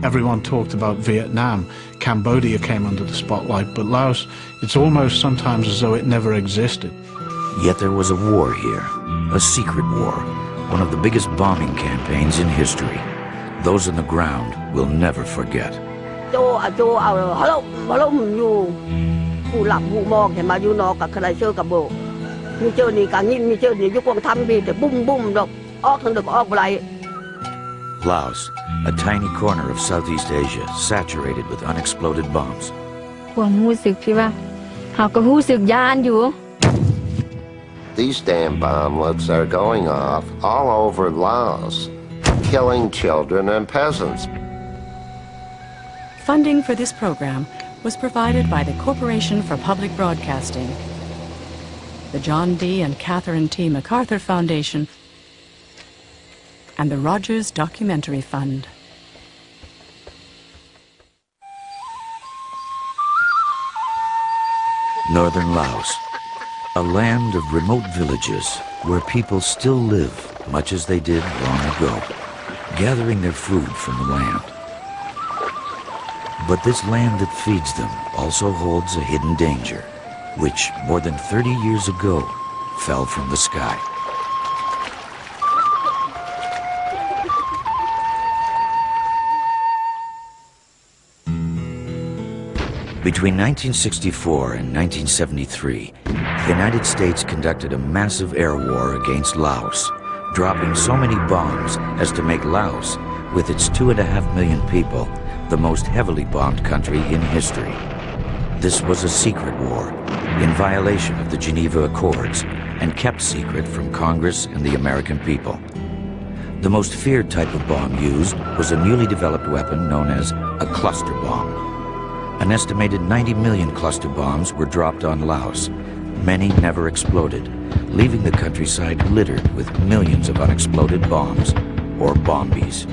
Everyone talked about Vietnam. Cambodia came under the spotlight, but Laos, it's almost sometimes as though it never existed. Yet there was a war here, a secret war, one of the biggest bombing campaigns in history. Those on the ground will never forget. Laos, a tiny corner of Southeast Asia, saturated with unexploded bombs. These damn bomblets are going off all over Laos, killing children and peasants. Funding for this program was provided by the Corporation for Public Broadcasting, the John D. and Catherine T. MacArthur Foundation, and the Rogers Documentary Fund. Northern Laos, a land of remote villages where people still live much as they did long ago, gathering their food from the land. But this land that feeds them also holds a hidden danger, which more than 30 years ago fell from the sky. Between 1964 and 1973, the United States conducted a massive air war against Laos, dropping so many bombs as to make Laos, with its 2.5 million people, the most heavily bombed country in history. This was a secret war, in violation of the Geneva Accords, and kept secret from Congress and the American people. The most feared type of bomb used was a newly developed weapon known as a cluster bomb. An estimated 90 million cluster bombs were dropped on Laos. Many never exploded, leaving the countryside littered with millions of unexploded bombs, or Bombies.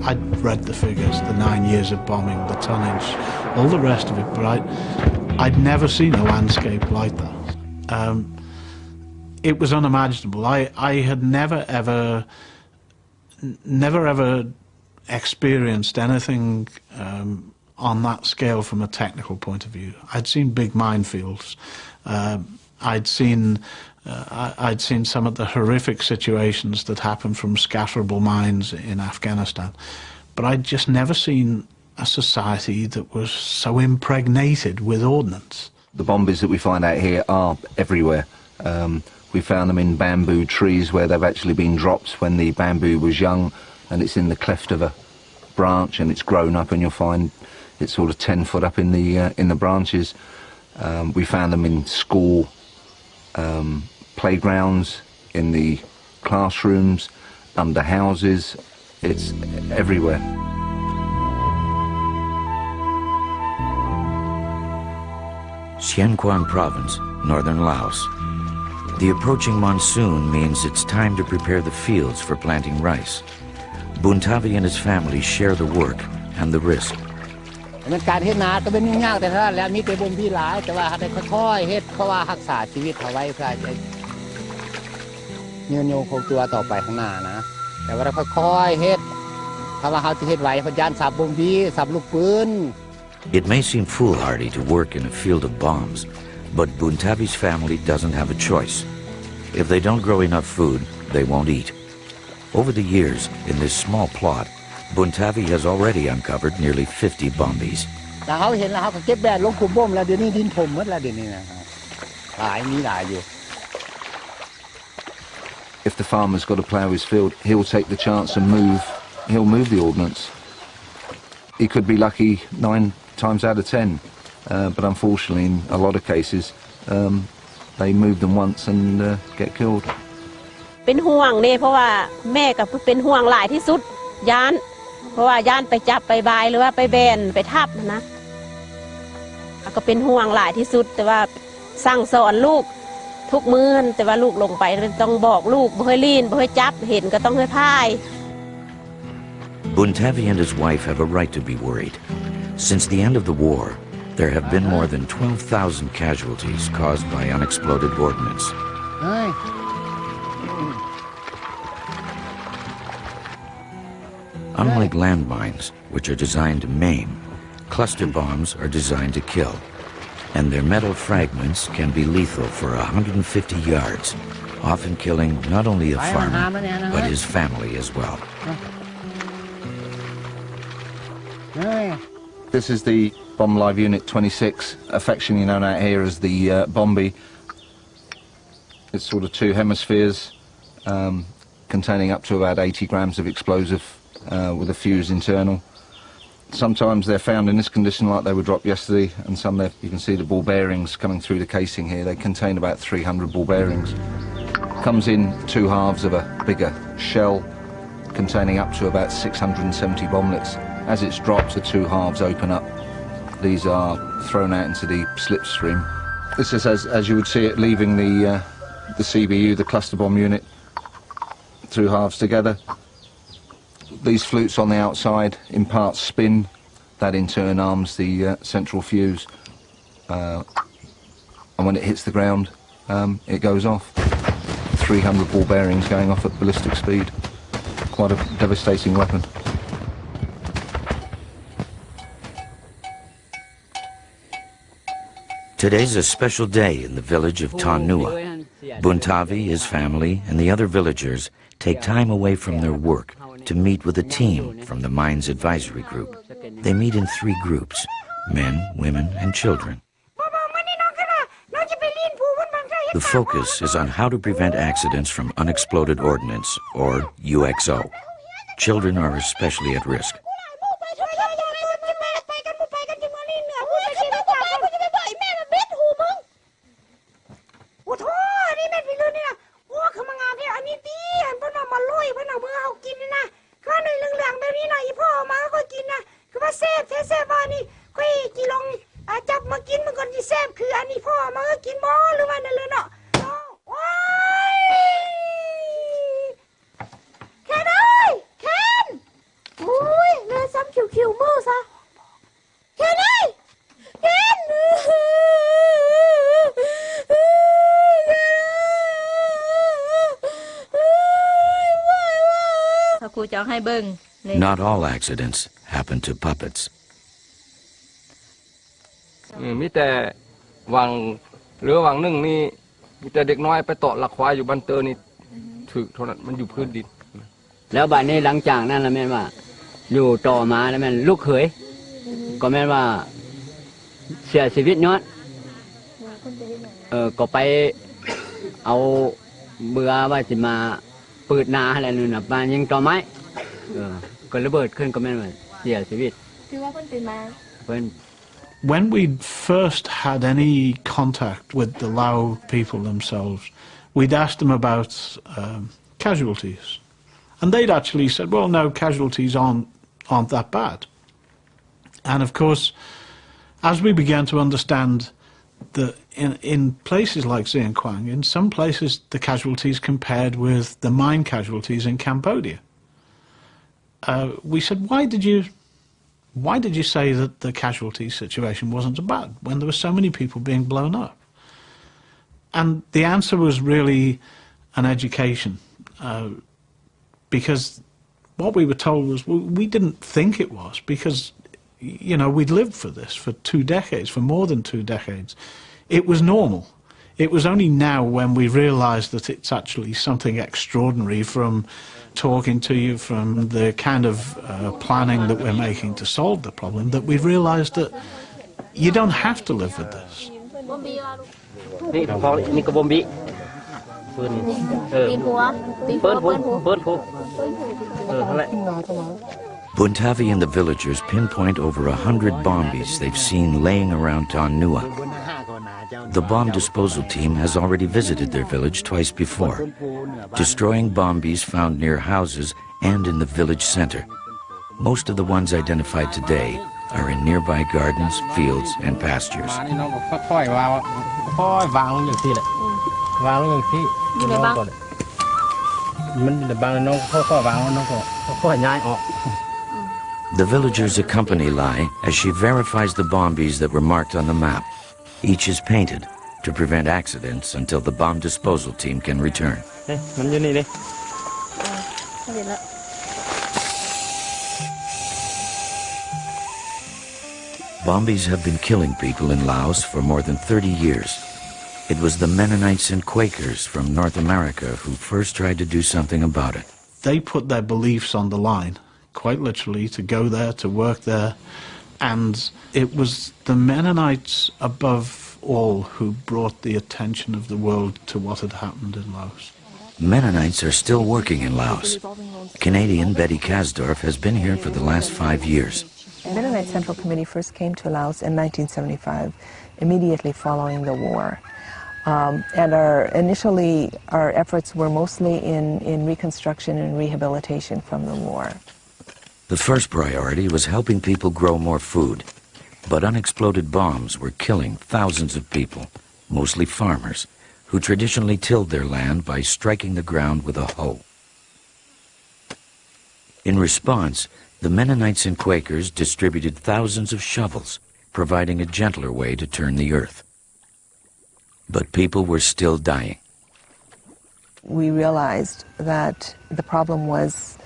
I'd read the figures, the 9 years of bombing, the tonnage, all the rest of it, but I'd never seen a landscape like that. It was unimaginable. I had never ever experienced anything on that scale from a technical point of view. I'd seen big minefields. I'd seen some of the horrific situations that happen from scatterable mines in Afghanistan, but I'd just never seen a society that was so impregnated with ordnance. The Bombies that we find out here are everywhere. We found them in bamboo trees where they've actually been dropped when the bamboo was young, and it's in the cleft of a branch and it's grown up, and you'll find it's sort of 10 foot up in the branches. We found them in school playgrounds, in the classrooms, under houses. It's everywhere. Yanqui Province, northern Laos. The approaching monsoon means it's time to prepare the fields for planting rice. Buntavi and his family share the work and the risk. มันการเฮ็ดนาก็เป็นยุ่งยากแต่ถ้าแล้วมีแต่บ่มพี่หลายแต่ว่าได้ค่อยๆเฮ็ดเพราะว่ารักษาชีวิตเอาไว้เพื่อจะยืนยงคงตัวต่อไปข้างหน้านะแต่ว่าเราค่อยๆเฮ็ดถ้าว่าเขาจะเฮ็ดไว้พยานสับบ่มพี่สับลูกปืน It may seem foolhardy to work in a field of bombs, but Buntavi's family doesn't have a choice. If they don't grow enough food, they won't eat. Over the years, in this small plot, Buntavi has already uncovered nearly 50 Bombies. แต่เขาเห็นแล้วเขาก็เก็บแบนลงกลุ่มบ่มแล้วเดี๋ยวนี้ดินถมหมดแล้วเดี๋ยวนี้นะหลายมีหลายอยู่ If the farmer's got to plough his field, he'll take the chance and he'll move the ordnance. He could be lucky 9 times out of 10, but unfortunately in a lot of cases they move them once and get killed. เป็นห่วงเนี่ยเพราะว่าแม่ก็เป็นห่วงหลายที่สุดย่านเพราะว่าย่านไปจับไปบายหรือว่าไปแบนไปทับนะก็เป็นห่วงหลายที่สุดแต่ว่าสั่งสอนลูกทุกมื้อแต่ว่าลูกลงไปต้องบอกลูกบ่ให้ลีนบ่ให้จับเห็นก็ต้องให้พาย Buntavi and his wife have a right to be worried. Since the end of the war, There have been more than 12,000 casualties caused by unexploded ordnance. Unlike landmines, which are designed to maim, cluster bombs are designed to kill, and their metal fragments can be lethal for 150 yards, often killing not only a farmer, but his family as well. This is the Bomb Live Unit 26, affectionately known out here as the Bombie. It's sort of two hemispheres containing up to about 80 grams of explosive with a fuse internal. Sometimes they're found in this condition like they were dropped yesterday, and some you can see the ball bearings coming through the casing here. They contain about 300 ball bearings. Comes in two halves of a bigger shell containing up to about 670 bomblets. As it's dropped, the two halves open up. These are thrown out into the slipstream. This is as you would see it leaving the CBU, the cluster bomb unit, two halves together. These flutes on the outside impart spin. That in turn arms the central fuse. And when it hits the ground, it goes off. 300 ball bearings going off at ballistic speed. Quite a devastating weapon. Today's a special day in the village of Tanua. Buntavi, his family, and the other villagers take time away from their work to meet with a team from the Mines Advisory Group. They meet in 3 groups, men, women, and children. The focus is on how to prevent accidents from unexploded ordnance, or U.X.O. Children are especially at risk. Not all accidents happen to puppets. มีแต่วังเรือวังหนึ่งนี่มีแต่เด็กน้อยไปเตาะหลักควายอยู่บ้านเตอนี่ถึกเท่านั้นมันอยู่พื้นดินแล้วบัดนี้หลังจากนั้นแล้วแม่นว่าอยู่ต่อมาแล้วแม่นลูกเขยก็แม่นว่าเสียชีวิตย้อนก็ไปเอาเบื่อว่าจะมาเปิดนาอะไรนู่นน่ะบ้านยิงต่อไม้ก็ระเบิดขึ้นก็แม่นว่าเสียชีวิตคือว่าเพิ่นเป็นมาเพิ่น When we'd first had any contact with the Lao people themselves, we'd asked them about casualties. And they'd actually said, well, no, casualties aren't that bad. And of course, as we began to understand that in places like Yanqui, in some places the casualties compared with the mine casualties in Cambodia, we said, why did you say that the casualty situation wasn't so bad when there were so many people being blown up? And the answer was really an education, because what we were told was we didn't think it was, because, you know, we'd lived for this for 2 decades, for more than 2 decades. It was normal. It was only now when we realised that it's actually something extraordinary from talking to you, from the kind of planning that we're making to solve the problem, that we've realised that you don't have to live with this. Buntavi and the villagers pinpoint over 100 bombies they've seen laying around Tanua. The bomb disposal team has already visited their village twice before, destroying bombies found near houses and in the village center. Most of the ones identified today are in nearby gardens, fields, and pastures. The villagers accompany Lai as she verifies the Bombies that were marked on the map. Each is painted to prevent accidents until the bomb disposal team can return. Bombies have been killing people in Laos for more than 30 years. It was the Mennonites and Quakers from North America who first tried to do something about it. They put their beliefs on the line, quite literally, to go there, to work there. And it was the Mennonites above all who brought the attention of the world to what had happened in Laos. Mennonites are still working in Laos. Canadian Betty Kasdorf has been here for the last 5 years. The Mennonite Central Committee first came to Laos in 1975, immediately following the war. And initially our efforts were mostly in reconstruction and rehabilitation from the war. The first priority was helping people grow more food. But unexploded bombs were killing thousands of people, mostly farmers, who traditionally tilled their land by striking the ground with a hoe. In response, the Mennonites and Quakers distributed thousands of shovels, providing a gentler way to turn the earth. But people were still dying. We realized that the problem was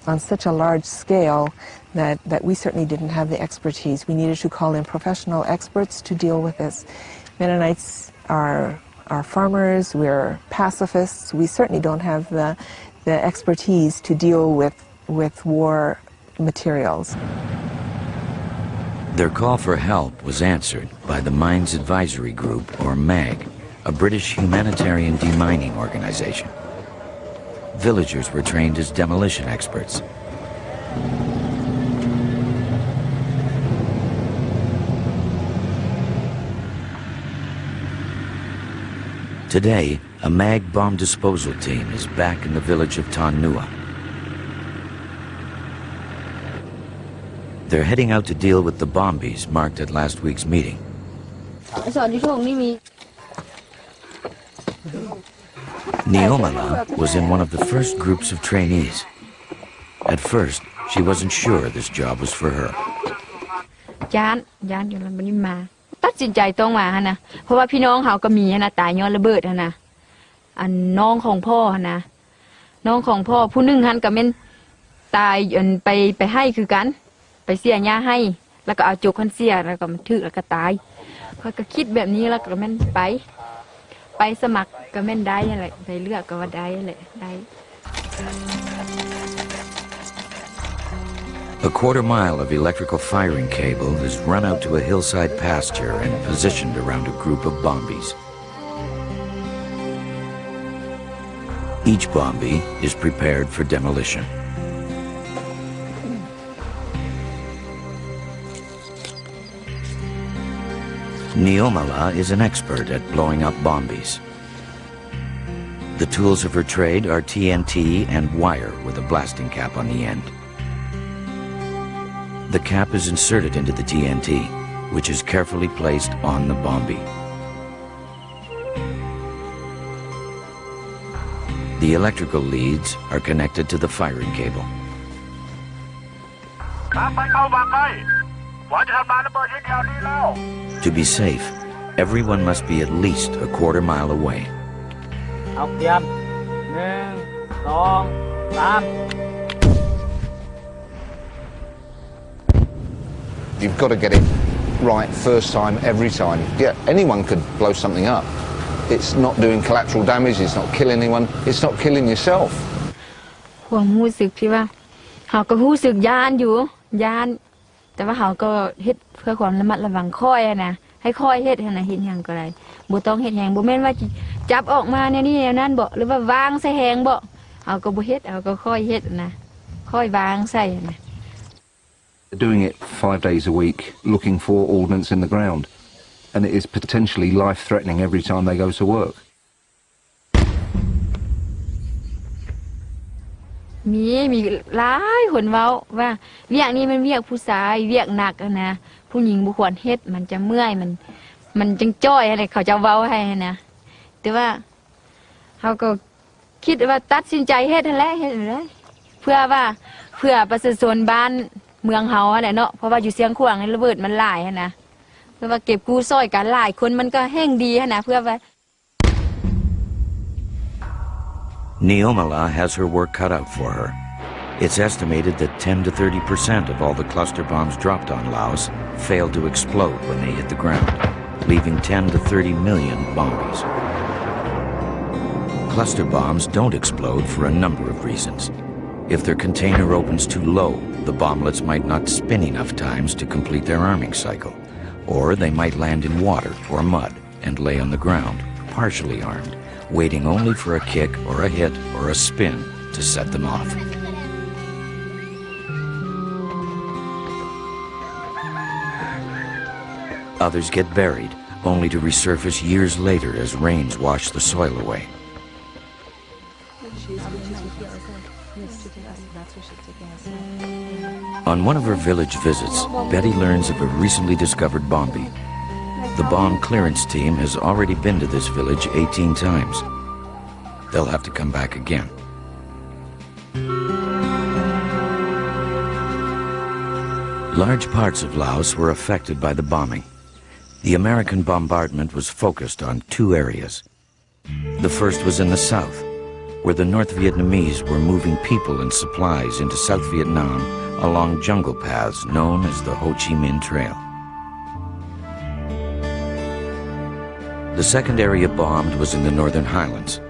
on such a large scale that we certainly didn't have the expertise. We needed to call in professional experts to deal with this. Mennonites are farmers, we're pacifists. We certainly don't have the expertise to deal with war materials. Their call for help was answered by the Mines Advisory Group, or MAG, a British humanitarian demining organization. Villagers were trained as demolition experts. Today, a MAG bomb disposal team is back in the village of Tan Nua. They're heading out to deal with the Bombies marked at last week's meeting. Neomala was in one of the first groups of trainees. At first, she wasn't sure this job was for her. อยู่แล้วมันนี่มาตัดสินใจต้องมานะเพราะว่าพี่น้องเขาก็มีนะตายย้อนระเบิดนะอันน้องของพ่อนะน้องของพ่อผู้หนึ่งหันก็แม่นตายไปให้คือกันไปเสียยาให้แล้วก็เอาจุกคันเสียแล้วก็มันถึกแล้วก็ตายเขาก็คิดแบบนี้แล้วก็แม่นไปสมัครก็แม่นได้อะไรไปเลือกก็ว่าได้แหละได้ A quarter-mile of electrical firing cable is run out to a hillside pasture and positioned around a group of Bombies. Each Bombie is prepared for demolition. Neomala is an expert at blowing up Bombies. The tools of her trade are TNT and wire with a blasting cap on the end. The cap is inserted into the TNT, which is carefully placed on the Bombie. The electrical leads are connected to the firing cable. To be safe, everyone must be at least a quarter mile away. You've got to get it right first time, every time. Yeah, anyone could blow something up. It's not doing collateral damage, it's not killing anyone, it's not killing yourself. ความรู้สึกที่ว่าเขาก็รู้สึกย่านอยู่ย่านแต่ว่าเขาก็เฮ็ดเพื่อความระมัดระวังค่อยนะให้ค่อยเฮ็ดนะเฮ็ดหยังก็ได้บ่ต้องเฮ็ดแฮงบ่แม่นว่าจับออกมาเนี่ยนี่นั่นบ่หรือว่าวางใส่แฮงบ่เขาก็บ่เฮ็ดเขาก็ค่อยเฮ็ดนะค่อยวางใส่นะ Doing it 5 days a week, looking for ordnance in the ground. And it is potentially life-threatening every time they go to work. มีหลายคนเว้าว่าเวียกนี้มันเวียกผู้ชายเวียกหนักนะผู้หญิงบ่ควรเฮ็ดมันจะเมื่อยมันจังจ้อยอะไรเขาจะเว้าให้นะแต่ว่าเขาก็คิดว่าตัดสินใจเฮ็ดนั่นแหละเฮ็ดเลยเพื่อประชาชนบ้านห เมืองเฮาแหละเนาะเพราะว่าอยู่เสียงขวางนี่ระเบิดมันหลายนะเพื่อว่าเก็บกู้ซอยกันหลายคนมันก็แห้งดีนะเพื่อว่า Niomala has her work cut out for her. It's estimated that 10 to 30% of all the cluster bombs dropped on Laos failed to explode when they hit the ground, leaving 10 to 30 million bombies. Cluster bombs don't explode for a number of reasons. If their container opens too low, the bomblets might not spin enough times to complete their arming cycle, or they might land in water or mud and lay on the ground, partially armed, waiting only for a kick or a hit or a spin to set them off. Others get buried, only to resurface years later as rains wash the soil away. On one of her village visits, Betty learns of a recently discovered Bombie. The bomb clearance team has already been to this village 18 times. They'll have to come back again. Large parts of Laos were affected by the bombing. The American bombardment was focused on two areas. The first was in the south, where the North Vietnamese were moving people and supplies into South Vietnam along jungle paths known as the Ho Chi Minh Trail. The second area bombed was in the northern highlands.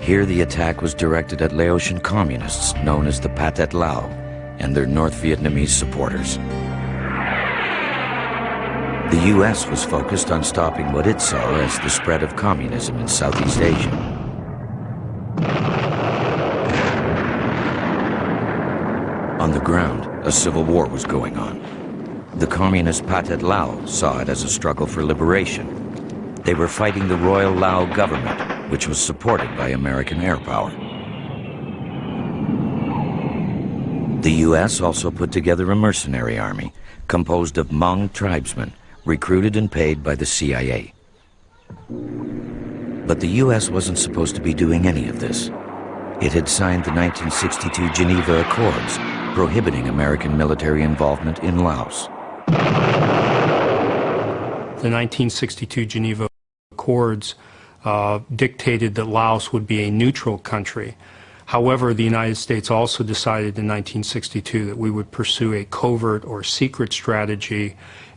Here the attack was directed at Laotian communists known as the Pathet Lao and their North Vietnamese supporters. The U.S. was focused on stopping what it saw as the spread of communism in Southeast Asia. On the ground, a civil war was going on. The communist Pathet Lao saw it as a struggle for liberation. They were fighting the Royal Lao government, which was supported by American air power. The U.S. also put together a mercenary army composed of Hmong tribesmen recruited and paid by the CIA. But the U.S. wasn't supposed to be doing any of this. It had signed the 1962 Geneva Accords, prohibiting American military involvement in Laos. The 1962 Geneva Accords dictated that Laos would be a neutral country. However, the United States also decided in 1962 that we would pursue a covert or secret strategy,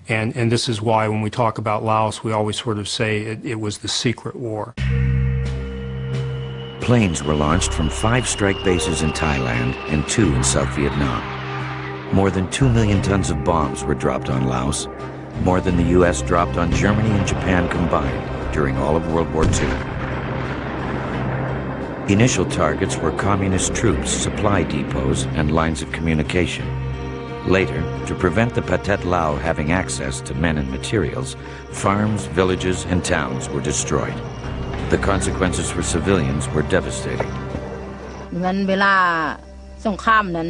and this is why when we talk about Laos, we always sort of say it was the secret war. Planes were launched from 5 strike bases in Thailand and 2 in South Vietnam. More than 2 million tons of bombs were dropped on Laos, more than the U.S. dropped on Germany and Japan combined during all of World War II. Initial targets were communist troops, supply depots, and lines of communication. Later, to prevent the Pathet Lao having access to men and materials, farms, villages, and towns were destroyed. The consequences for civilians were devastating. เวลาสงครามนั้น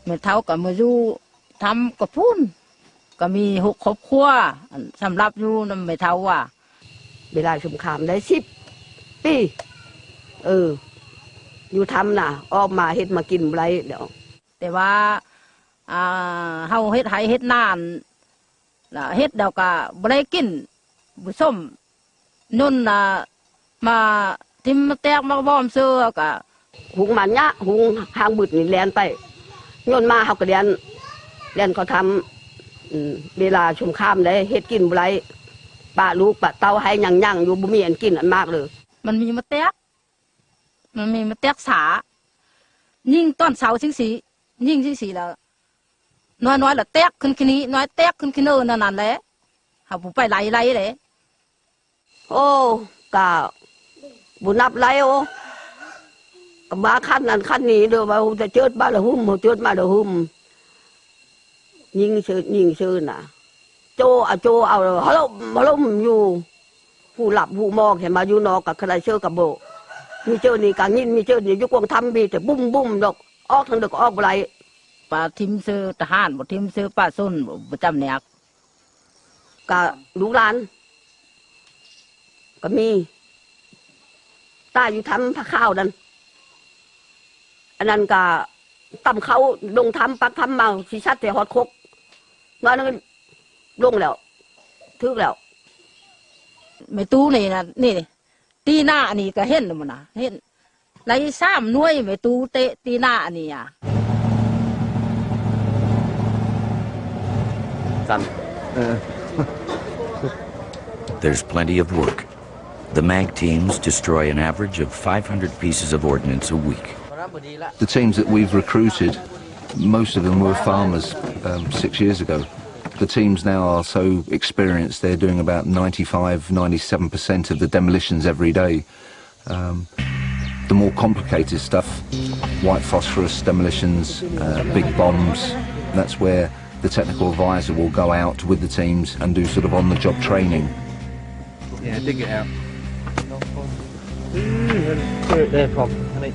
เมื่อเท่ากับมาอยู่ทำกับพุ่นก็มี6 ครอบครัวสำหรับอยู่นำไม่เท่าว่าเวลาสงครามได้10 ปีอยู่ทำน่ะออกมาเฮ็ดมากินไรเดี๋ยวแต่ว่าเฮาเฮ็ดไห้เฮ็ดนานล่ะเฮ็ดเดี๋ยวก็บ่ได้กินบ่ส้มนุ่นมาทิมมาแตกมาบอมเสื้อก็หุงมันยะหุงหางบึดนี่แล่นไปย้อนมาเฮาก็เรียนเขาทำเวลาสงครามได้เฮ็ดกินบ่ไรป้าลูกป้าเต้าให้ยังอยู่บ่มีอันกินอันมากเลยมันมีมาแตกสายิ่งต้นเสาสิยิ่งสิแล้วน้อยละแตกขึ้นขี้นี้น้อยแตกขึ้นขี้เนินนั่นแหละเฮาบ่ไปไล่เลยโอ้กะบุนับไล่โอ้มาขั้นนั้นขั้นนี้เดี๋ยวมาจะเจิดบ้านละหุ่มเจิดมาละหุ่มยิงชื่อน่ะโจเอาฮัลโหลอยู่ผู้หลับผู้มองเห็นมาอยู่นอกกับใครเชื่อกับโบมีเจอนี่กางยินมีเจอนี่ยุกวงทำบีแต่บุ้มดอกออกทางเด็กออกอะไรป่าทิมซื้อทหารบ่ทิมซื้อป่าส้นประจำเนี่ยกะลูกหลานก็มีตาอยู่ทำผ้าข้าวนั่นอันนั้นก็ ต่ำเขาลงทำปักทำเมาสีชัดแต่ฮอดคกว่านั่นลงแล้วทึกแล้วไม่ตู้นี่นะนี่ตีหน้านี่ก็เห็นแล้วมันนะเห็นไร3 หน่วยไม่ตู้เตะตีหน้านี่อ่ะ There's plenty of work. The MAG teams destroy an average of 500 pieces of ordnance a week. The teams that we've recruited, most of them were farmers 6 years ago. The teams now are so experienced, they're doing about 95–97% of the demolitions every day. The more complicated stuff, white phosphorus demolitions, big bombs, that's where the technical advisor will go out with the teams and do sort of on-the-job training. Yeah, dig it out. Clear it there, Bob. Honey.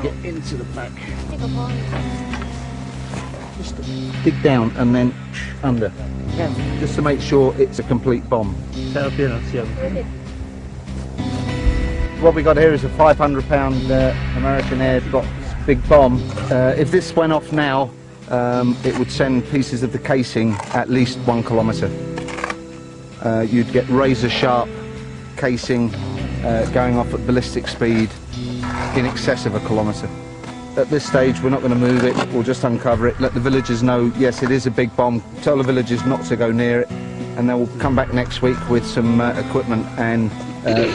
Get into the back. Just dig down and then under. Just to make sure it's a complete bomb. What we got here is a 500-pound American air-box big bomb. If this went off now, it would send pieces of the casing at least 1 kilometre. You'd get razor-sharp casing going off at ballistic speed in excess of 1 kilometre. At this stage, we're not going to move it. We'll just uncover it, let the villagers know, yes, it is a big bomb. Tell the villagers not to go near it, and then we'll come back next week with some equipment and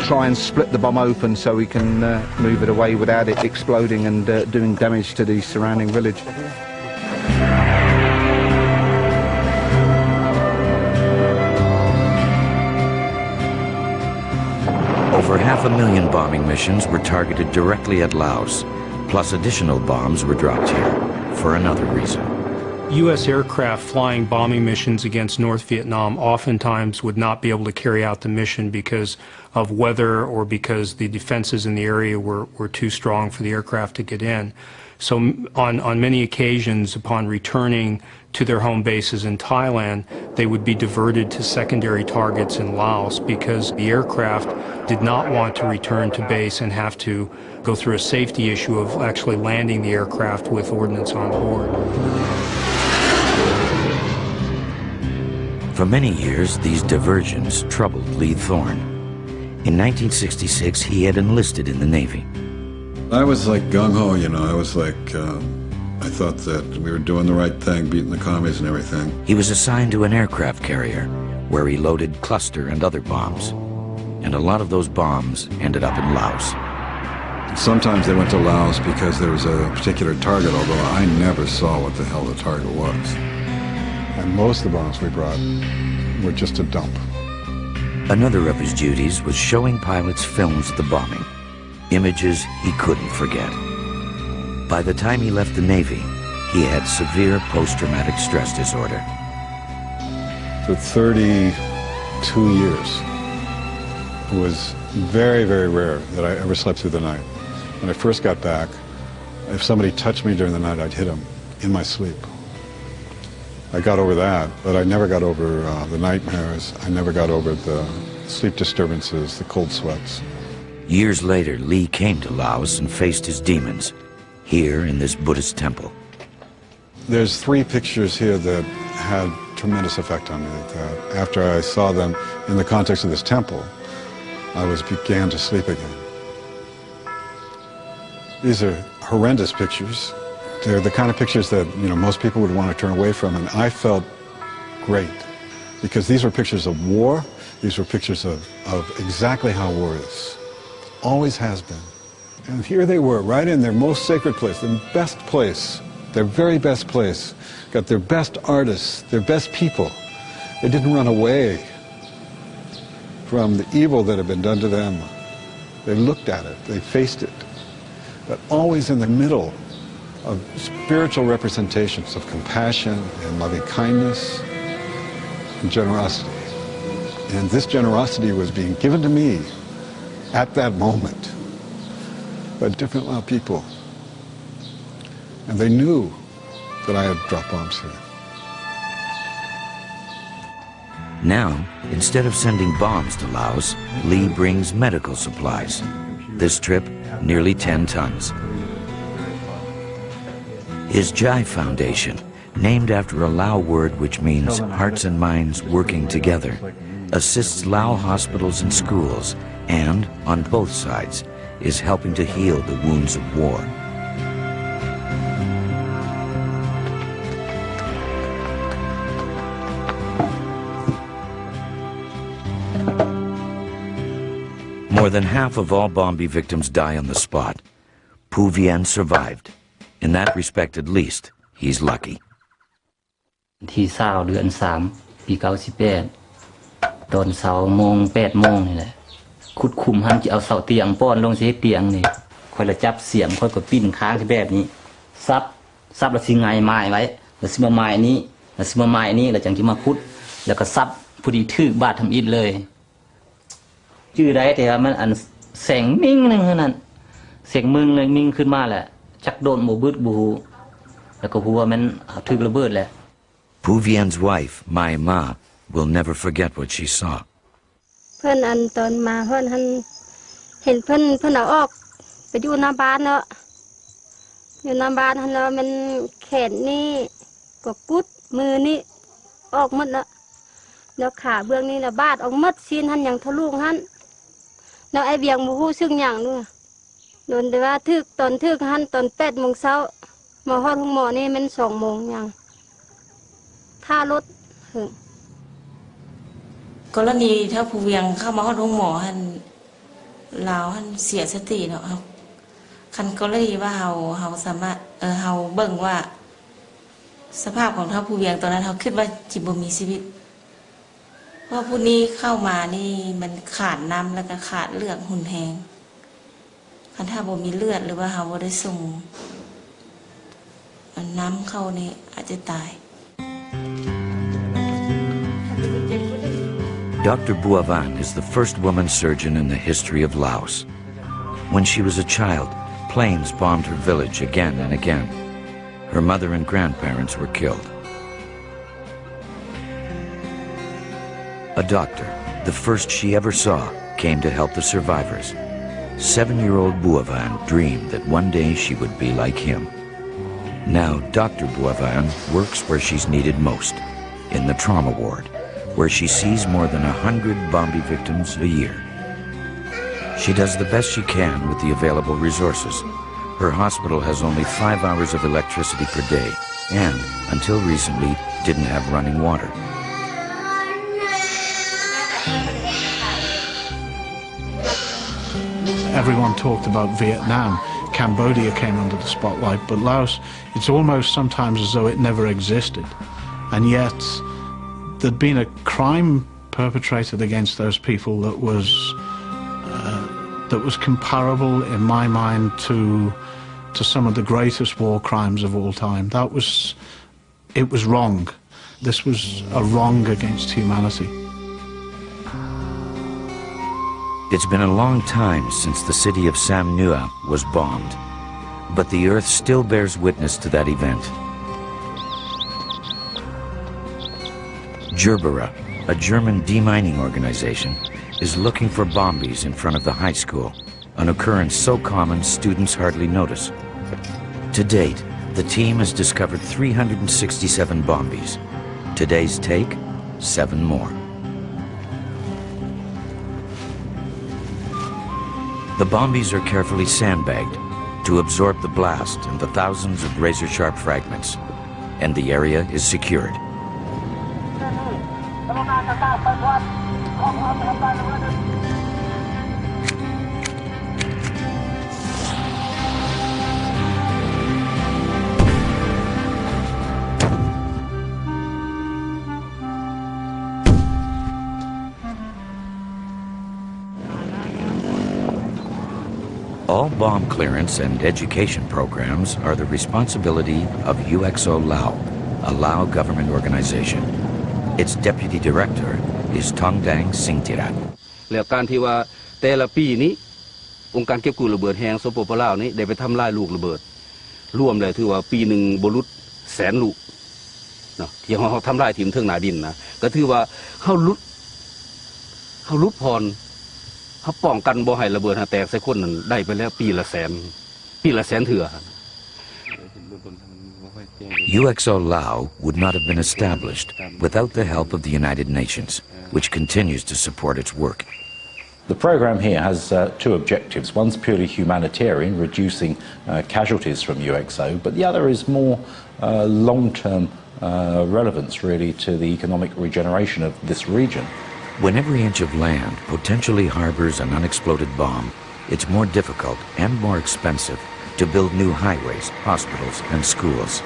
try and split the bomb open so we can move it away without it exploding and doing damage to the surrounding village. Over 500,000 bombing missions were targeted directly at Laos, plus additional bombs were dropped here for another reason. U.S. aircraft flying bombing missions against North Vietnam oftentimes would not be able to carry out the mission because of weather or because the defenses in the area were too strong for the aircraft to get in. So on many occasions, upon returning to their home bases in Thailand, they would be diverted to secondary targets in Laos because the aircraft did not want to return to base and have to go through a safety issue of actually landing the aircraft with ordnance on board. For many years, these diversions troubled Lee Thorne. In 1966, he had enlisted in the Navy. I was like gung-ho, you know, I was like, I thought that we were doing the right thing, beating the commies and everything. He was assigned to an aircraft carrier where he loaded cluster and other bombs. And a lot of those bombs ended up in Laos. Sometimes they went to Laos because there was a particular target, although I never saw what the hell the target was. And most of the bombs we brought were just a dump. Another of his duties was showing pilots films of the bombing, images he couldn't forget. By the time he left the Navy, he had severe post-traumatic stress disorder. For 32 years, it was very, very rare that I ever slept through the night. When I first got back, if somebody touched me during the night, I'd hit them in my sleep. I got over that, but I never got over the nightmares. I never got over the sleep disturbances, the cold sweats. Years later, Lee came to Laos and faced his demons, here in this Buddhist temple. There's 3 pictures here that had tremendous effect on me. That after I saw them in the context of this temple, I began to sleep again. These are horrendous pictures. They're the kind of pictures that, you know, most people would want to turn away from, and I felt great because these were pictures of war. These were pictures of exactly how war is. Always has been. And here they were, right in their most sacred place, their best place, their very best place. Got their best artists, their best people. They didn't run away from the evil that had been done to them. They looked at it, they faced it, but always in the middle of spiritual representations of compassion and loving kindness and generosity. And this generosity was being given to me at that moment by different Lao people. And they knew that I had dropped bombs here. Now, instead of sending bombs to Laos, Lee brings medical supplies. This trip, nearly 10 tons. His Jai Foundation, named after a Lao word which means hearts and minds working together, assists Lao hospitals and schools and, on both sides, is helping to heal the wounds of war. More than half of all Bombay victims die on the spot. Pu Vien survived. In that respect, at least, he's lucky. ที่20 เดือน 3 ปี 98 ตอนเช้าโมง 8 โมงนี่แหละขุดคุมหันจะเอาเสาเตียงป้อนลงสิเตียงนี่ค่อยละจับเสียมค่อยก็ปิ้นค้างที่แบบนี้ซับแล้วสิไงไม้ไว้แล้วสิมาไม้นี้แล้วสิมาไม้นี้แล้วจังสิมาขุดแล้วก็ซับพอดีถึกบาดทำอิฐเลยชื่อได้แต่ว่ามันอันแสงมิ่งนึงเท่านั้นเสียงมึงเลยมิ่งขึ้นมาแหละจักโดนบ่บึดบ่ฮู้แล้วก็ฮู้ว่ามันถึกระเบิดแหละ Pu Vien's wife, Mai Ma, will never forget what she saw. เพิ่นอันตอนมาเพิ่นเห็นเพิ่นเอาออกไปอยู่หน้าบ้านเนาะอยู่หน้าบ้านหั่นแล้วมันแขนนี่ก็กุดมือนี่ออกหมดแล้วขาเบื้องนี่น่ะบาดออกหมดซีนหั่นหยังทะลุหั่นแล้วไอ้เบียงบ่ฮู้ซึ่งหยังด้วยโดนแต่ว่าตอนหั่นตอน 8 โมงเช้ามาฮอดโรงหมอนี่มัน 2 โมงหยังท่ารถกรณีถ้าผู้เวียงเข้ามาฮอดโรงหมอหันลาวหันเสียสติเนาะครับคันกรณีว่าเฮาสามารถเฮาเบิ่งว่าสภาพของท่าผู้เวียงตอนนั้นเฮาคิดว่าจิบ่มีชีวิตเพราะผู้นี้เข้ามานี่มันขาดน้ำแล้วก็ขาดเลือดหุ่นแหงคันถ้าบ่มีเลือดหรือว่าเฮาบ่ได้ส่งน้ำเข้านี่อาจจะตาย Dr. Buavan is the first woman surgeon in the history of Laos. When she was a child, planes bombed her village again and again. Her mother and grandparents were killed. A doctor, the first she ever saw, came to help the survivors. 7-year-old Buavan dreamed that one day she would be like him. Now Dr. Buavan works where she's needed most, in the trauma ward, where she sees more than 100 Bombay victims a year. She does the best she can with the available resources. Her hospital has only 5 hours of electricity per day and, until recently, didn't have running water. Everyone talked about Vietnam. Cambodia came under the spotlight, but Laos, it's almost sometimes as though it never existed. And yet, there'd been a crime perpetrated against those people that was comparable, in my mind, to some of the greatest war crimes of all time. It was wrong. This was a wrong against humanity. It's been a long time since the city of Sam Nua was bombed, but the earth still bears witness to that event. Gerbera, a German demining organization, is looking for Bombies in front of the high school, an occurrence so common students hardly notice. To date, the team has discovered 367 Bombies. Today's take, 7 more. The Bombies are carefully sandbagged to absorb the blast and the thousands of razor-sharp fragments, and the area is secured. All bomb clearance and education programs are the responsibility of U.X.O Lao, a Lao government organization. Its deputy director is Tongdang Singtirat. แล้วการที่ว่าแต่ละปีนี้องค์การเก็บกู้ระเบิดแห่งสปปลาวนี้ได้ไปทำลายลูกระเบิดรวมเลยถือว่าปีหนึ่งบรุษ100,000 ลูก เนาะที่เขาทำลายถิ่มเทิงหนาดินนะก็ถือว่าเขาลุดพรเขาป้องกันบ่ให้ระเบิดแตกใส่คนนั้นได้ไปแล้วปีละแสนเถื่อ U.X.O. Lao would not have been established without the help of the United Nations, which continues to support its work. The program here has two objectives. One's purely humanitarian, reducing casualties from U.X.O, but the other is more long-term relevance, really, to the economic regeneration of this region. When every inch of land potentially harbors an unexploded bomb, it's more difficult and more expensive to build new highways, hospitals, and schools.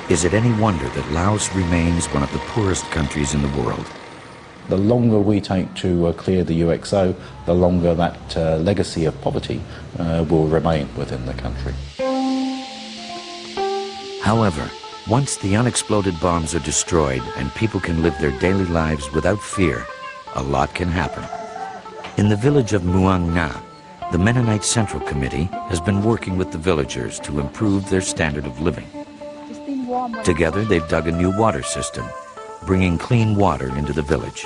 Is it any wonder that Laos remains one of the poorest countries in the world? The longer we take to clear the U.X.O, the longer that legacy of poverty will remain within the country. However, once the unexploded bombs are destroyed and people can live their daily lives without fear, a lot can happen. In the village of Muang Na, the Mennonite Central Committee has been working with the villagers to improve their standard of living. Together, they've dug a new water system, bringing clean water into the village.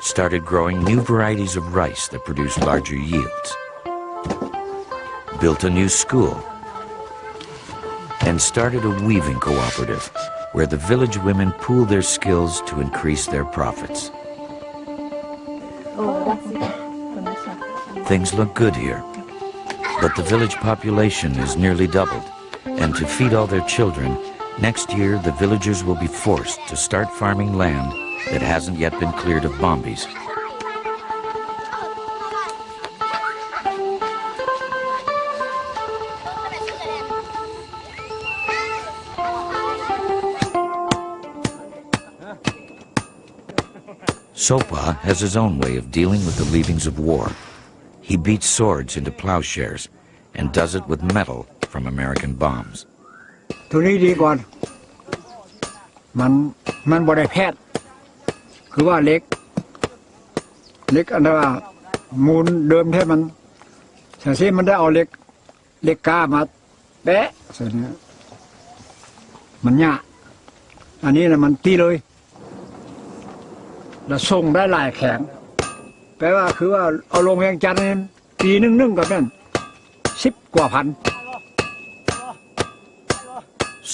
Started growing new varieties of rice that produce larger yields. Built a new school. And started a weaving cooperative where the village women pool their skills to increase their profits. Things look good here, but the village population is nearly doubled, and to feed all their children, next year the villagers will be forced to start farming land that hasn't yet been cleared of Bombies. Sopa has his own way of dealing with the leavings of war. He beats swords into plowshares and does it with metal from American bombs. ตัวนี้ดีก่อนมันบ่ได้แพทย์คือว่าเล็กอันนั้นว่ามูลเดิมแท้มันสังเกตมันได้เอาเล็กกามาแปะเสร็จเนี่ยมันยากอันนี้นะมันตีเลยแล้วส่งได้หลายแข็งแปลว่าคือว่าเอาลงแรงจันทร์ปีนึ่งกับนั่น10 กว่าพัน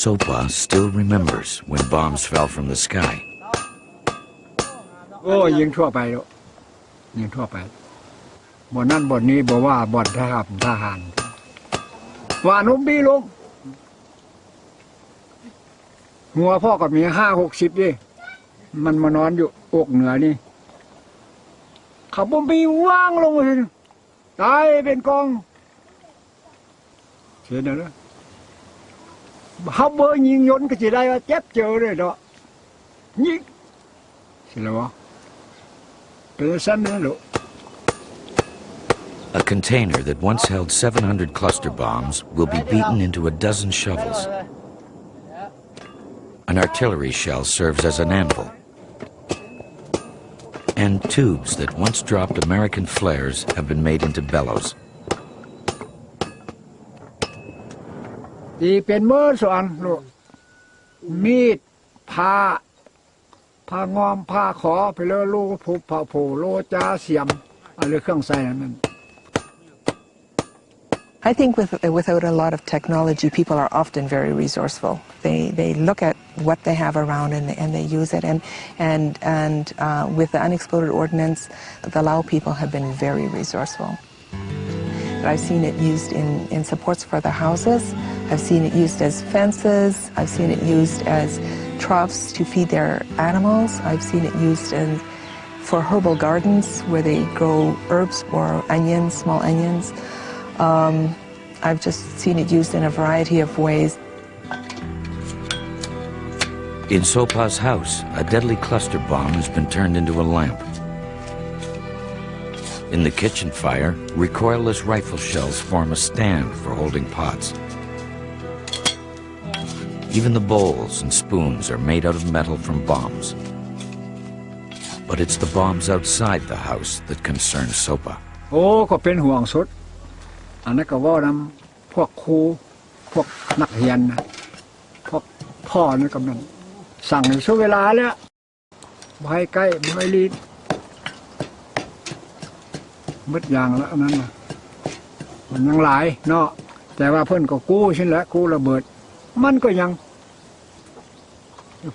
Sopa still remembers when bombs fell from the sky. โอ้ยิงทั่วไปแล้วยิงทั่วไปบ่นั่นบ่นี้บ่ว่าบ่ทหารว่านุ่มบีลงหัวพ่อกับมี50-60ดิมันมานอนอยู่อกเหนือนี่ขับbombบีว่างลงเลยตายเป็นกองเสียเด้อเขาเบอร์ยิงยนต์ก็จะได้ว่าเจ็บเจอเลยเนาะยิงเสียแล้ววะเป็นสั้นนะลูก A container that once held 700 cluster bombs will be beaten into a dozen shovels. An artillery shell serves as an anvil. And tubes that once dropped American flares have been made into bellows. ตีเป็นมือสอนลูกมีดผ้างอมผ้าขอไปเลยลูกผูกผ้าโผโลจ้าเสียมอะไรเครื่องใส่นั่น I think without a lot of technology, people are often very resourceful. They look at what they have around and they use it. And with the unexploded ordnance, the Lao people have been very resourceful. I've seen it used in supports for the houses. I've seen it used as fences. I've seen it used as troughs to feed their animals. I've seen it used for herbal gardens where they grow herbs or onions, small onions. I've just seen it used in a variety of ways. In Sopa's house, a deadly cluster bomb has been turned into a lamp. In the kitchen fire, recoilless rifle shells form a stand for holding pots. Even the bowls and spoons are made out of metal from bombs. But it's the bombs outside the house that concern Sopa. โอ้ก็เป็นห่วงสุดอันนั้นก็ว่านำพวกครู พวกนักเรียนนะพวกพ่อนี่ก็มันสั่งในช่วงเวลาแล้วไม่ให้ใกล้ไม่ให้ลีดมืดยางแล้วนั้นนะมันยังหลายเนาะแต่ว่าเพิ่นก็กู้ใช่แล้วกู้ระเบิดมันก็ยัง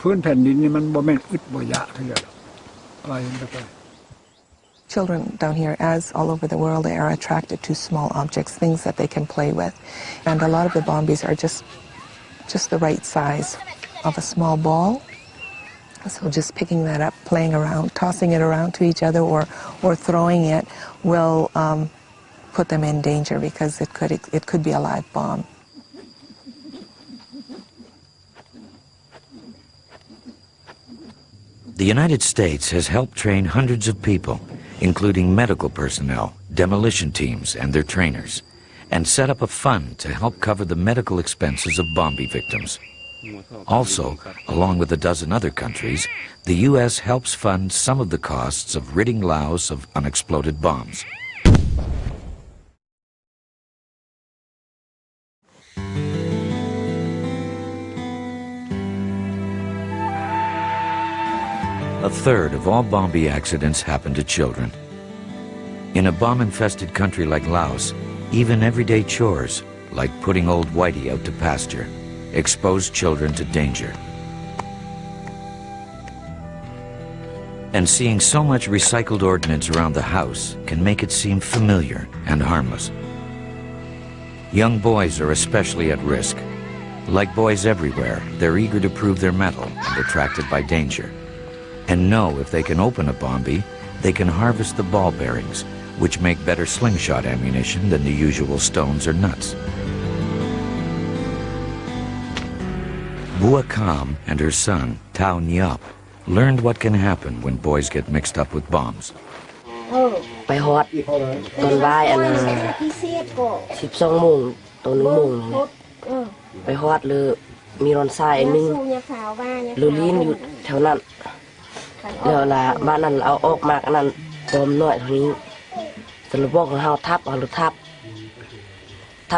พื้นแผ่นดินนี่มันบ่แม่นอึดบ่ยะคืออะไรไปChildren down here, as all over the world, they are attracted to small objects, things that they can play with. And a lot of the Bombies are just the right size of a small ball. So just picking that up, playing around, tossing it around to each other or throwing it will put them in danger because it could be a live bomb. The United States has helped train hundreds of people, including medical personnel, demolition teams, and their trainers, and set up a fund to help cover the medical expenses of Bombay victims. Also, along with a dozen other countries, the U.S. helps fund some of the costs of ridding Laos of unexploded bombs. A third of all Bombay accidents happen to children. In a bomb-infested country like Laos, even everyday chores, like putting old Whitey out to pasture, expose children to danger. And seeing so much recycled ordnance around the house can make it seem familiar and harmless. Young boys are especially at risk. Like boys everywhere, they're eager to prove their mettle and attracted by danger. And know if they can open a Bombay, they can harvest the ball bearings, which make better slingshot ammunition than the usual stones or nuts. Bua Kam and her son, Tao Nyap, learned what can happen when boys get mixed up with bombs. ไปฮอดตอนบ่ายอันน่ะ12 โมงตอน1 โมงไปฮอดเลยมีรอนทรายอันนึงลือลีนอยู่แถวนั้นแล้วล่ะบ้านนั้นเอาออกมาอันนั้นบอมน้อยเท่านี้แต่ระบอกของเฮาทับเอาหรือทั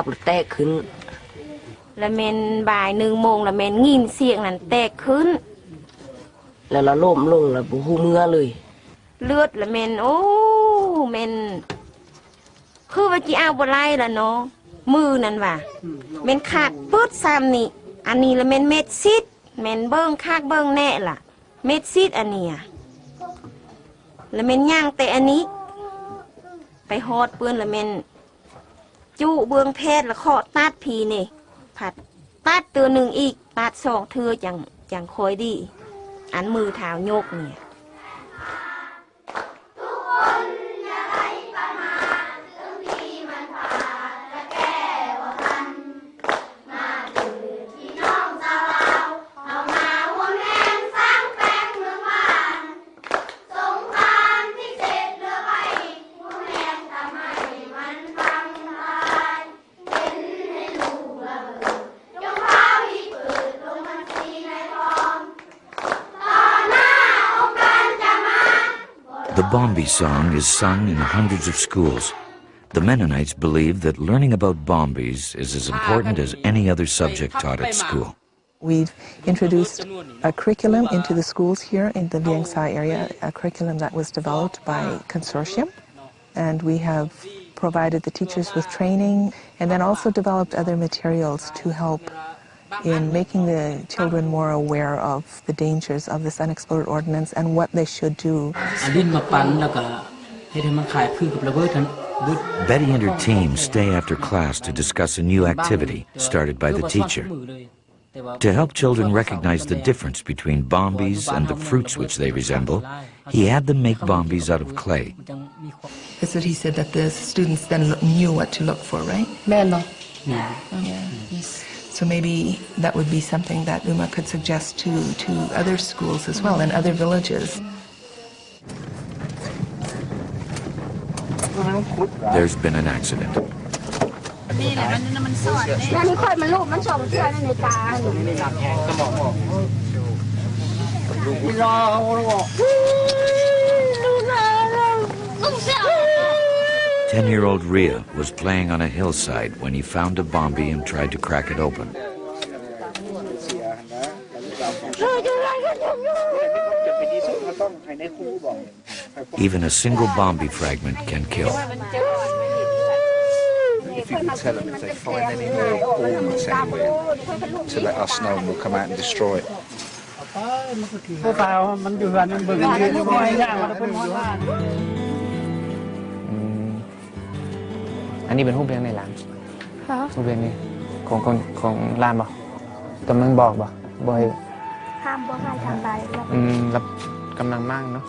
บหรือแตกขึ้นแล้วแม่นบ่าย1 โมงแล้วแม่นยินเสียงนั้นแตกขึ้นแล้วเราล้มลงแล้วบ่ฮู้เมื่อเลยเลือดแล้วแม่นโอ้แม่นคือว่าสิเอาบ่ไล่ล่ะเนาะมือนั่นว่าแม่นขาดปึ๊ดซ้ำนี่อันนี้แล้วแม่นเม็ดซิดแม่นเบิ่งคักเบิ่งแน่ล่ะเม็ดซีดอันนี้แล้วแม่นย่างแต่อันนี้ไปฮอดปืนแล้วแม่นจุเบื้องแพทย์แล้วเคาะตัดพีนี่ผัดตัดตัวหนึ่งอีกตัด2 เทื่อจังคอยดีอันมือเท้าโยกเนี่ย The Bombies song is sung in hundreds of schools. The Mennonites believe that learning about Bombies is as important as any other subject taught at school. We've introduced a curriculum into the schools here in the U.X.O area, a curriculum that was developed by consortium, and we have provided the teachers with training and then also developed other materials to help in making the children more aware of the dangers of this unexploded ordnance and what they should do. Betty and her team stay after class to discuss a new activity started by the teacher. To help children recognize the difference between Bombies and the fruits which they resemble, he had them make Bombies out of clay. That's what he said, that the students then knew what to look for, right? Yes. So maybe that would be something that Uma could suggest to other schools as well and other villages. There's been an accident. 10-year-old Rhea was playing on a hillside when he found a bombie and tried to crack it open. Even a single bombie fragment can kill. If you can tell them if they find any more ornaments anywhere, to let us know and we'll come out and destroy it. มันอยู่กันเบิ่งย่างมันเป็นหัวบ้าน อันนี้เป็นรูปเรียงในร้าน ฮะ รูปเรียงนี่ของร้านบ่กำลังบอกบ่บ่ให้ ห้ามบ่ให้ทำใบแล้ว รับกำลังมั่งเนาะ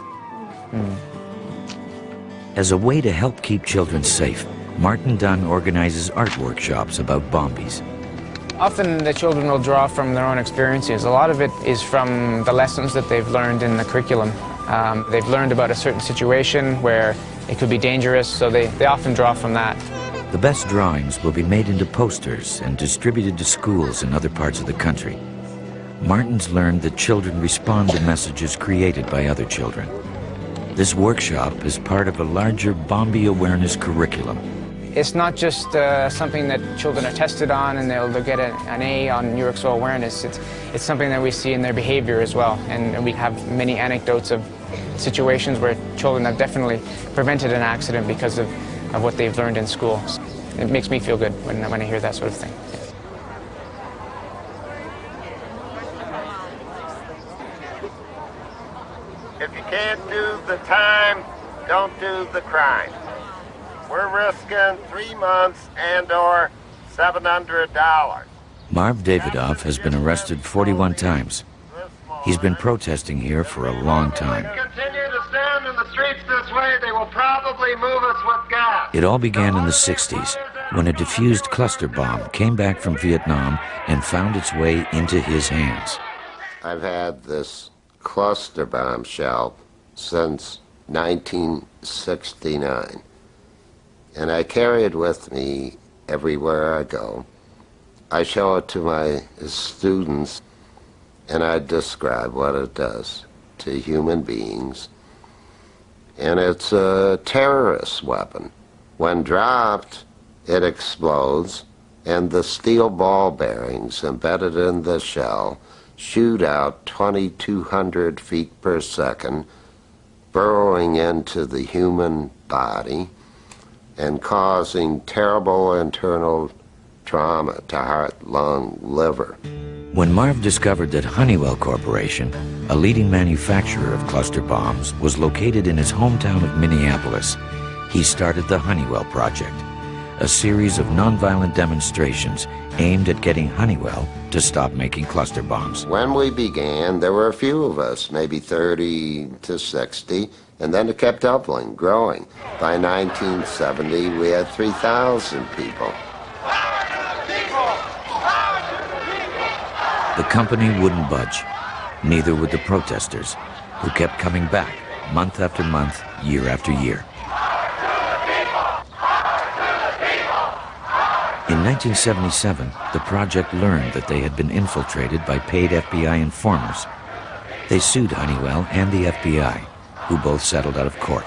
As a way to help keep children safe, Martin Dunn organizes art workshops about bombies. Often the children will draw from their own experiences. A lot of it is from the lessons that they've learned in the curriculum. They've learned about a certain situation where it could be dangerous, so they often draw from that. The best drawings will be made into posters and distributed to schools in other parts of the country. Martin's learned that children respond to messages created by other children. This workshop is part of a larger Bombie awareness curriculum. It's not just something that children are tested on and they'll get an A on U.X.O awareness. It's something that we see in their behavior as well. And we have many anecdotes of situations where children have definitely prevented an accident because of what they've learned in school. It makes me feel good when I hear that sort of thing. If you can't do the time, don't do the crime. We're risking 3 months and or $700. Marv Davidoff has been arrested 41 times. He's been protesting here for a long time. Continue to stand in the streets this way, they will probably move us with gas. It all began in the 60s when a diffused cluster bomb came back from Vietnam and found its way into his hands. I've had this cluster bomb shell since 1969. And I carry it with me everywhere I go. I show it to my students, and I describe what it does to human beings. And it's a terrorist weapon. When dropped, it explodes, and the steel ball bearings embedded in the shell shoot out 2,200 feet per second, burrowing into the human body and causing terrible internal trauma to heart, lung, liver. When Marv discovered that Honeywell Corporation, a leading manufacturer of cluster bombs, was located in his hometown of Minneapolis, he started the Honeywell Project, a series of nonviolent demonstrations aimed at getting Honeywell to stop making cluster bombs. When we began, there were a few of us, maybe 30 to 60, and then it kept doubling, growing. By 1970, we had 3,000 people. The company wouldn't budge, neither would the protesters, who kept coming back month after month, year after year. In 1977, the project learned that they had been infiltrated by paid FBI informers. They sued Honeywell and the FBI, who both settled out of court.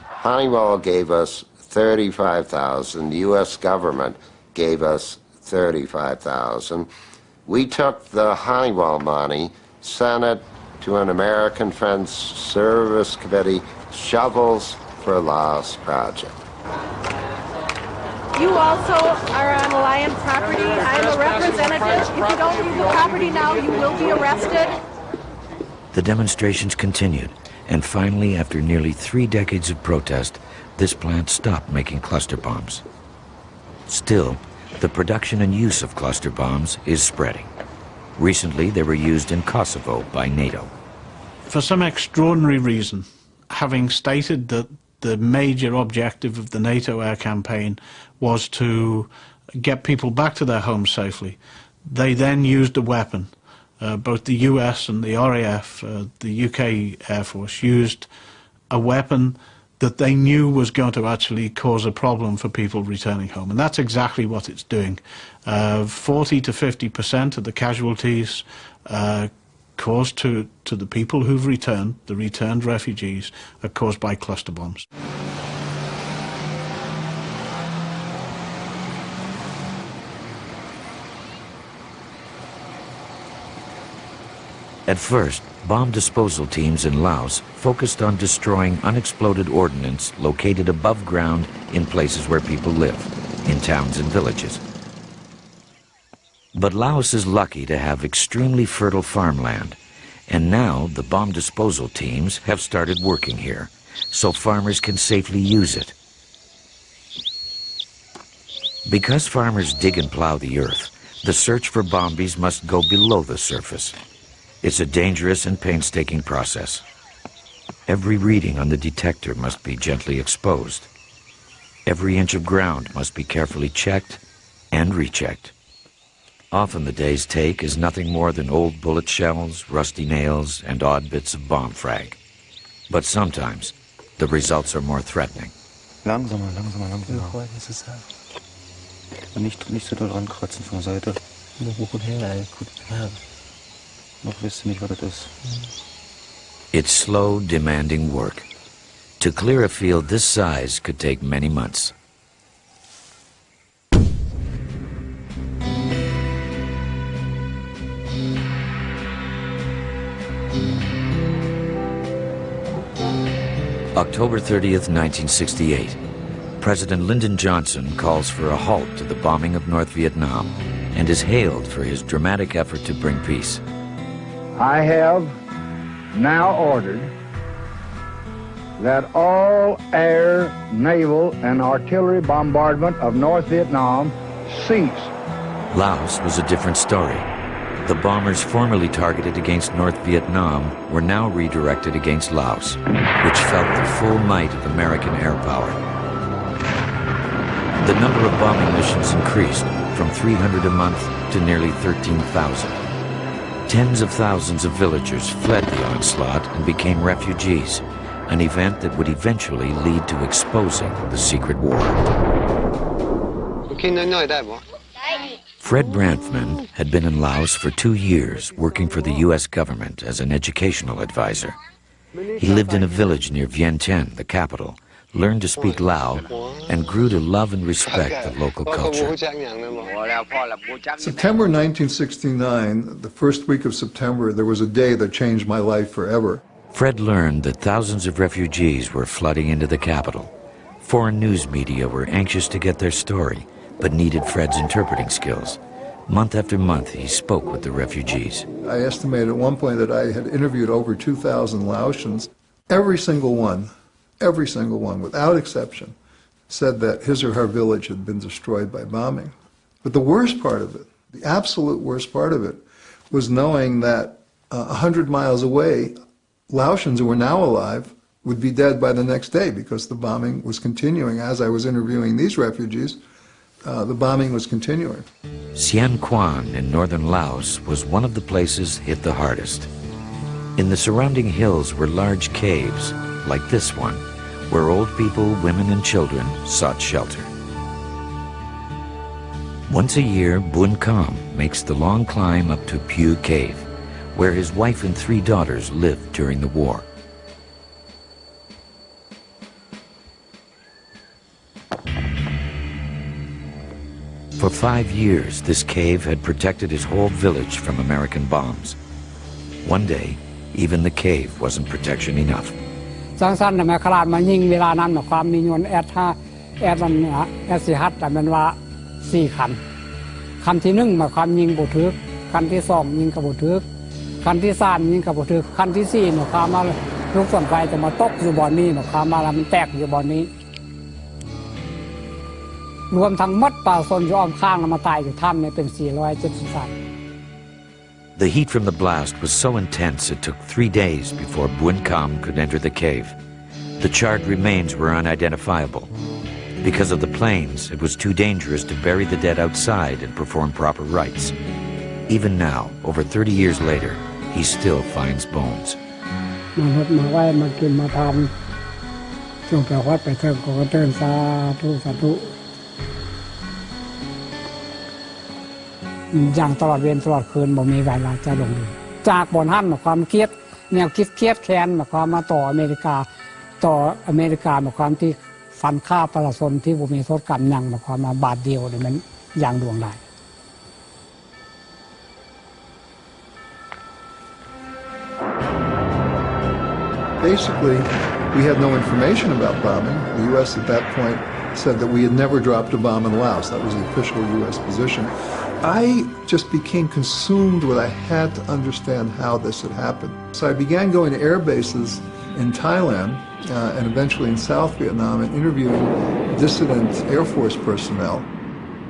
Honeywell gave us $35,000. The U.S. government gave us $35,000. We took the Honeywell money, sent it to an American Friends Service Committee, Shovels for Laos project. You also are on Alliance property. I'm a representative. If you don't leave the property now, you will be arrested. The demonstrations continued, and finally, after nearly 3 decades of protest, this plant stopped making cluster bombs. Still, the production and use of cluster bombs is spreading. Recently, they were used in Kosovo by NATO. For some extraordinary reason, having stated that the major objective of the NATO air campaign was to get people back to their homes safely, they then used a weapon. Both the US and the RAF, the UK Air Force, used a weapon that they knew was going to actually cause a problem for people returning home. And that's exactly what it's doing. 40 to 50% of the casualties caused to the people who've returned, the returned refugees, are caused by cluster bombs. At first, bomb disposal teams in Laos focused on destroying unexploded ordnance located above ground in places where people live, in towns and villages. But Laos is lucky to have extremely fertile farmland, and now the bomb disposal teams have started working here, so farmers can safely use it. Because farmers dig and plow the earth, the search for bombies must go below the surface. It's a dangerous and painstaking process. Every reading on the detector must be gently exposed. Every inch of ground must be carefully checked and rechecked. Often the day's take is nothing more than old bullet shells, rusty nails, and odd bits of bomb frag. But sometimes the results are more threatening. Langsamer, langsamer, langsamer. Nicht so doll rankratzen von der Seite. Noch wisst ihr nicht, was das ist. It's slow, demanding work. To clear a field this size could take many months. October 30th, 1968. President Lyndon Johnson calls for a halt to the bombing of North Vietnam and is hailed for his dramatic effort to bring peace. I have now ordered that all air, naval, and artillery bombardment of North Vietnam cease. Laos was a different story. The bombers formerly targeted against North Vietnam were now redirected against Laos, which felt the full might of American air power. The number of bombing missions increased from 300 a month to nearly 13,000. Tens of thousands of villagers fled the onslaught and became refugees, an event that would eventually lead to exposing the secret war. Fred Branfman had been in Laos for 2 years working for the U.S. government as an educational advisor. He lived in a village near Vientiane, the capital, learned to speak Lao, and grew to love and respect the local culture. September 1969, the first week of September, there was a day that changed my life forever. Fred learned that thousands of refugees were flooding into the capital. Foreign news media were anxious to get their story, but needed Fred's interpreting skills. Month after month, he spoke with the refugees. I estimated at one point that I had interviewed over 2,000 Laotians. Every single one, without exception, said that his or her village had been destroyed by bombing. But the worst part of it, the absolute worst part of it, was knowing that 100 miles away, Laotians who were now alive would be dead by the next day because the bombing was continuing. As I was interviewing these refugees, the bombing was continuing. Sian Quan in northern Laos was one of the places hit the hardest. In the surrounding hills were large caves, like this one, where old people, women, and children sought shelter. Once a year, Bun Kam makes the long climb up to Pew Cave, where his wife and 3 daughters lived during the war. For 5 years, this cave had protected his whole village from American bombs. One day, even the cave wasn't protection enough. สังสรรค์แม่ขลาดมายิงเวลานั้นความมียนต์แอด5แอดนั้นแอดสิฮัดแต่มันว่า4คันคันที่1มาความยิงบ่ถึกคันที่2ยิงก็บ่ถึกคันที่3ยิงก็บ่ถึกคันที่4เนี่ยความมาลูกส่วนไฟจะมาตกอยู่บ่อนนี้ความมาแล้วมันแตกอยู่บ่อนนี้รวมทั้งหมดป่าสนอยู่อ้อมข้างมาตายอยู่ถ้ำเนี่ยเป็น473 The heat from the blast was so intense it took 3 days before Bun Kam could enter the cave. The charred remains were unidentifiable. Because of the plains, it was too dangerous to bury the dead outside and perform proper rites. Even now, over 30 years later, he still finds bones. มาไหว้มากินมาทานช่วงไปวัดไปเทิงก็เทิงสาธุสาธุอย่างตลอดเวรตลอดคืนบ่มีเวลาจะลงเลยจากบนหันความเครียดแนวคิดเครียดแค้นความมาต่ออเมริกาความที่ฟันฆ่าประชาชนที่บ่มีโทษกรรมหยังความมาบาทเดียวเนี่ยมันอย่างดวงได้ Basically, we had no information about bombing. The U.S. at that point said that we had never dropped a bomb in Laos. That was the official U.S. position. I just became consumed with I had to understand how this had happened. So I began going to air bases in Thailand and eventually in South Vietnam and interviewing dissident Air Force personnel.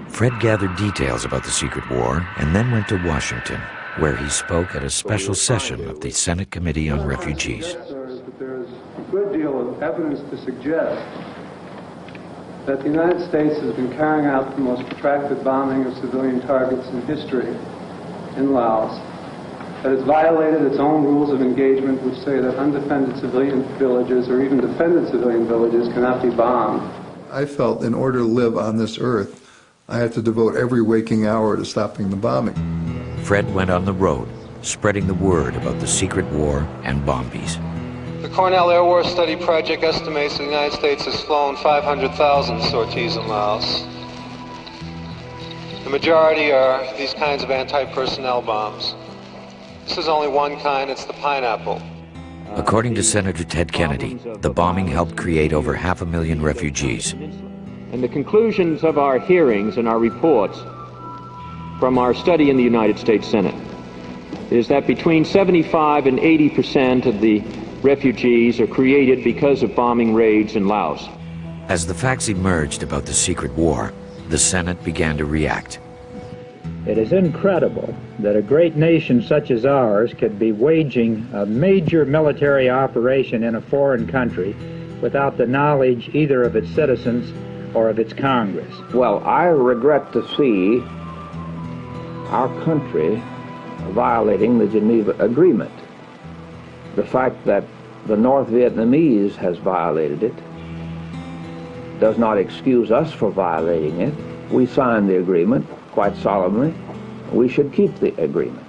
Fred gathered details about the secret war and then went to Washington, where he spoke at a special session of the Senate Committee on Refugees. There is a good deal of evidence to suggest that the United States has been carrying out the most protracted bombing of civilian targets in history in Laos, that it's violated its own rules of engagement, which say that undefended civilian villages or even defended civilian villages cannot be bombed. I felt in order to live on this earth, I had to devote every waking hour to stopping the bombing. Fred went on the road, spreading the word about the secret war and Bombies. The Cornell Air War Study Project estimates the United States has flown 500,000 sorties in Laos. The majority are these kinds of anti-personnel bombs. This is only one kind, it's the pineapple. According to Senator Ted Kennedy, the bombing helped create over 500,000 refugees. And the conclusions of our hearings and our reports from our study in the United States Senate is that between 75 and 80% of the refugees are created because of bombing raids in Laos. As the facts emerged about the secret war, the Senate began to react. It is incredible that a great nation such as ours could be waging a major military operation in a foreign country without the knowledge either of its citizens or of its Congress. Well, I regret to see our country violating the Geneva Agreement. The fact that the North Vietnamese has violated it does not excuse us for violating it. We signed the agreement quite solemnly. We should keep the agreement.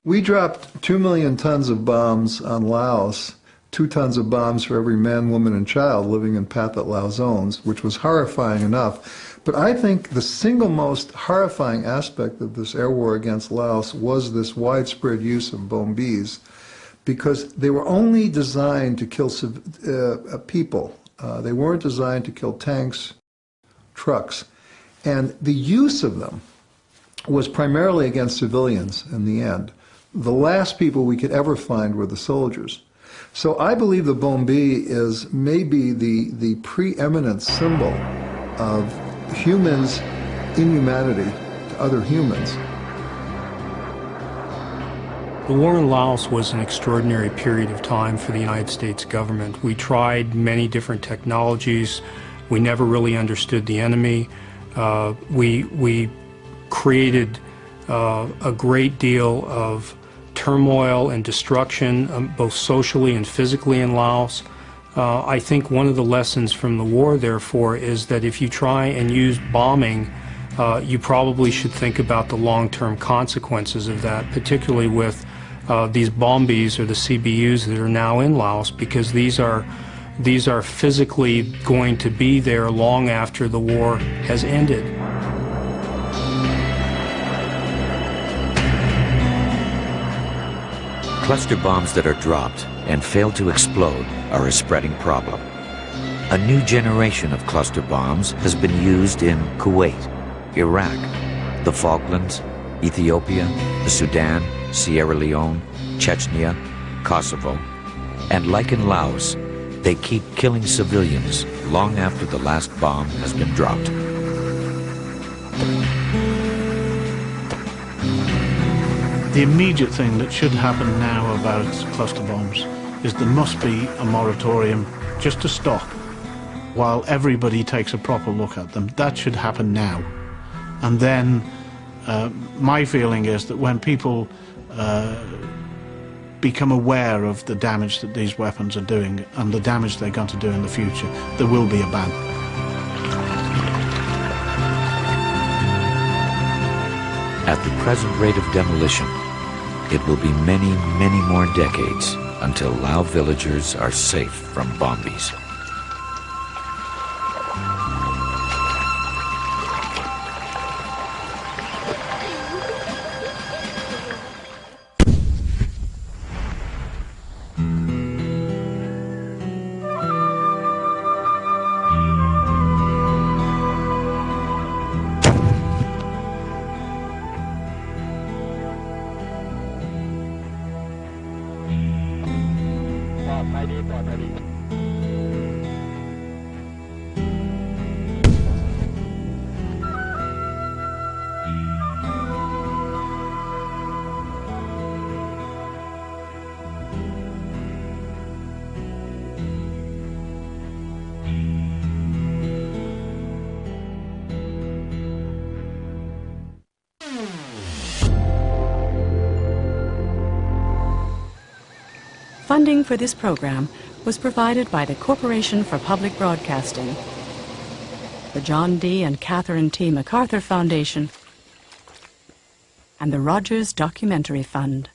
We dropped 2 million tons of bombs on Laos, 2 tons of bombs for every man, woman, and child living in Pathet Lao zones, which was horrifying enough. But I think the single most horrifying aspect of this air war against Laos was this widespread use of Bombies, because they were only designed to kill people. They weren't designed to kill tanks, trucks. And the use of them was primarily against civilians in the end. The last people we could ever find were the soldiers. So I believe the Bombie is maybe the preeminent symbol of humans' inhumanity to other humans. The war in Laos was an extraordinary period of time for the United States government. We tried many different technologies. We never really understood the enemy. We created a great deal of turmoil and destruction, both socially and physically in Laos. I think one of the lessons from the war, therefore, is that if you try and use bombing, you probably should think about the long-term consequences of that, particularly with these Bombies or the CBUs that are now in Laos, because these are physically going to be there long after the war has ended. Cluster bombs that are dropped and fail to explode are a spreading problem. A new generation of cluster bombs has been used in Kuwait, Iraq, the Falklands, Ethiopia, the Sudan, Sierra Leone, Chechnya, Kosovo, and like in Laos, they keep killing civilians long after the last bomb has been dropped. The immediate thing that should happen now about cluster bombs is there must be a moratorium just to stop while everybody takes a proper look at them. That should happen now. And then my feeling is that when people become aware of the damage that these weapons are doing and the damage they're going to do in the future, there will be a ban. At the present rate of demolition, it will be many, many more decades until Lao villagers are safe from Bombies. Funding for this program was provided by the Corporation for Public Broadcasting, the John D. and Catherine T. MacArthur Foundation, and the Rogers Documentary Fund.